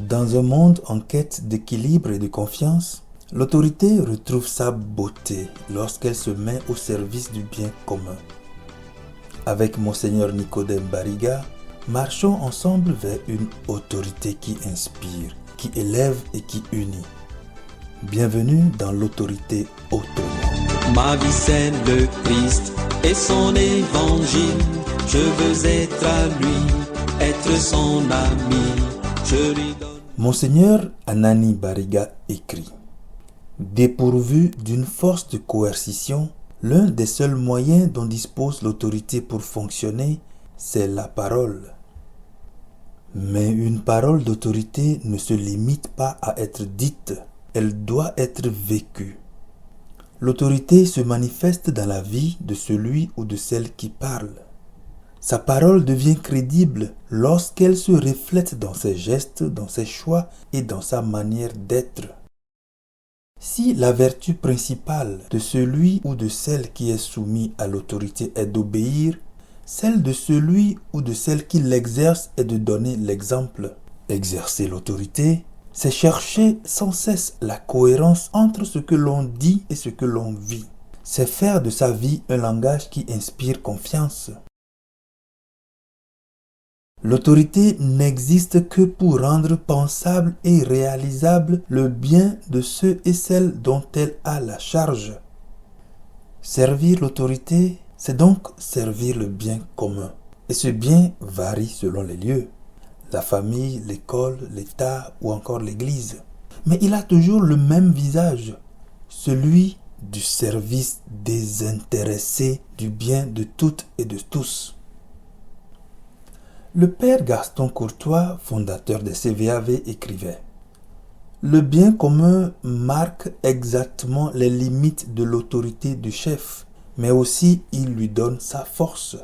Dans un monde en quête d'équilibre et de confiance, l'autorité retrouve sa beauté lorsqu'elle se met au service du bien commun. Avec Monseigneur Nicodème Bariga, marchons ensemble vers une autorité qui inspire, qui élève et qui unit. Bienvenue dans l'autorité autonome. Ma vie c'est le Christ et son évangile. Je veux être à lui, être son ami. Je lui donne... Monseigneur Anani Bariga écrit: dépourvu d'une force de coercition, l'un des seuls moyens dont dispose l'autorité pour fonctionner, c'est la parole. Mais une parole d'autorité ne se limite pas à être dite, elle doit être vécue. L'autorité se manifeste dans la vie de celui ou de celle qui parle. Sa parole devient crédible lorsqu'elle se reflète dans ses gestes, dans ses choix et dans sa manière d'être. Si la vertu principale de celui ou de celle qui est soumis à l'autorité est d'obéir, celle de celui ou de celle qui l'exerce est de donner l'exemple. Exercer l'autorité, c'est chercher sans cesse la cohérence entre ce que l'on dit et ce que l'on vit. C'est faire de sa vie un langage qui inspire confiance. L'autorité n'existe que pour rendre pensable et réalisable le bien de ceux et celles dont elle a la charge. Servir l'autorité, c'est donc servir le bien commun. Et ce bien varie selon les lieux, la famille, l'école, l'État ou encore l'Église. Mais il a toujours le même visage, celui du service désintéressé du bien de toutes et de tous. Le père Gaston Courtois, fondateur des CVAV, écrivait: le bien commun marque exactement les limites de l'autorité du chef, mais aussi il lui donne sa force.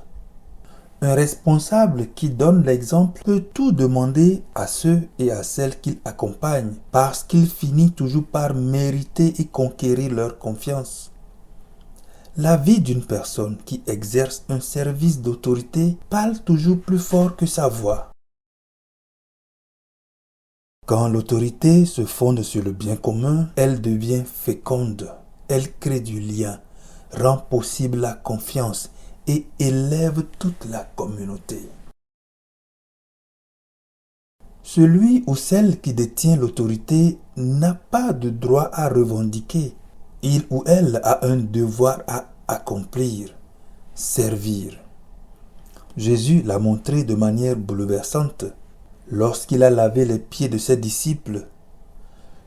Un responsable qui donne l'exemple peut tout demander à ceux et à celles qu'il accompagne, parce qu'il finit toujours par mériter et conquérir leur confiance. La vie d'une personne qui exerce un service d'autorité parle toujours plus fort que sa voix. Quand l'autorité se fonde sur le bien commun, elle devient féconde, elle crée du lien, rend possible la confiance et élève toute la communauté. Celui ou celle qui détient l'autorité n'a pas de droit à revendiquer. Il ou elle a un devoir à accomplir, servir. Jésus l'a montré de manière bouleversante lorsqu'il a lavé les pieds de ses disciples.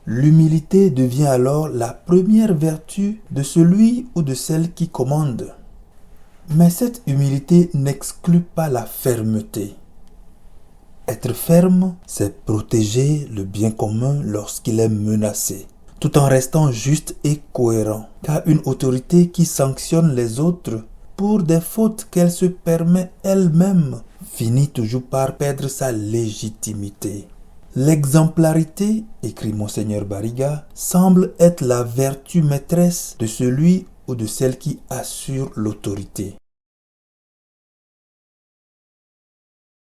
L'humilité devient alors la première vertu de celui ou de celle qui commande. Mais cette humilité n'exclut pas la fermeté. Être ferme, c'est protéger le bien commun lorsqu'il est menacé, tout en restant juste et cohérent. Car une autorité qui sanctionne les autres pour des fautes qu'elle se permet elle-même finit toujours par perdre sa légitimité. L'exemplarité, écrit Monseigneur Bariga, semble être la vertu maîtresse de celui ou de celle qui assure l'autorité.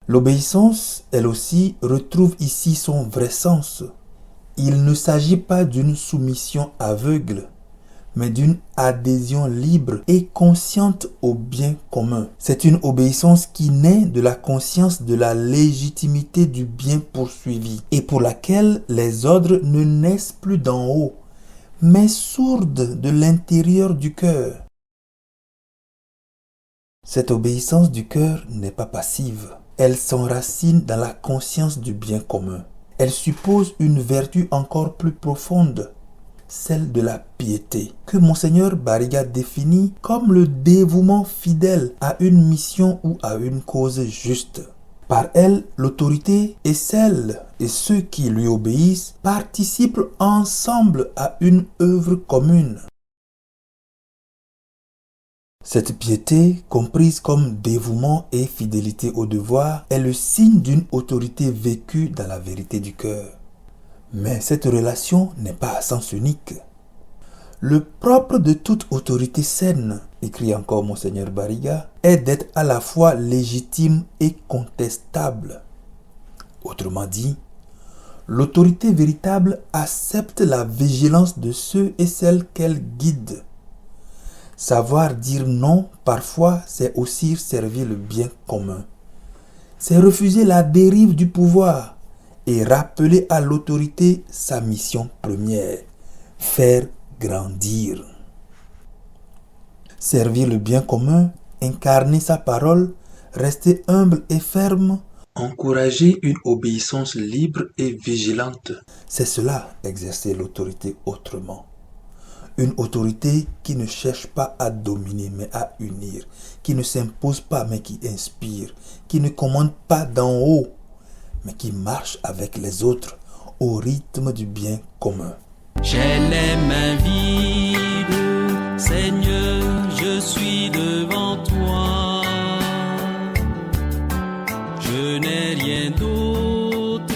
L'obéissance, elle aussi, retrouve ici son vrai sens. Il ne s'agit pas d'une soumission aveugle, mais d'une adhésion libre et consciente au bien commun. C'est une obéissance qui naît de la conscience de la légitimité du bien poursuivi et pour laquelle les ordres ne naissent plus d'en haut, mais sourdent de l'intérieur du cœur. Cette obéissance du cœur n'est pas passive. Elle s'enracine dans la conscience du bien commun. Elle suppose une vertu encore plus profonde, celle de la piété, que Monseigneur Bariga définit comme le dévouement fidèle à une mission ou à une cause juste. Par elle, l'autorité et celles et ceux qui lui obéissent participent ensemble à une œuvre commune. Cette piété, comprise comme dévouement et fidélité au devoir, est le signe d'une autorité vécue dans la vérité du cœur. Mais cette relation n'est pas à sens unique. Le propre de toute autorité saine, écrit encore Monseigneur Barriga, est d'être à la fois légitime et contestable. Autrement dit, l'autorité véritable accepte la vigilance de ceux et celles qu'elle guide. Savoir dire non, parfois, c'est aussi servir le bien commun. C'est refuser la dérive du pouvoir et rappeler à l'autorité sa mission première, faire grandir. Servir le bien commun, incarner sa parole, rester humble et ferme, encourager une obéissance libre et vigilante. C'est cela, exercer l'autorité autrement. Une autorité qui ne cherche pas à dominer mais à unir, qui ne s'impose pas mais qui inspire, qui ne commande pas d'en haut mais qui marche avec les autres au rythme du bien commun. J'ai les mains vides, Seigneur, je suis devant toi. Je n'ai rien d'autre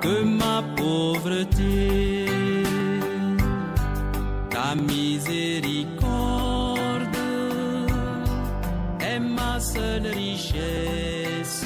que ma pauvreté. Ta miséricorde est ma seule richesse.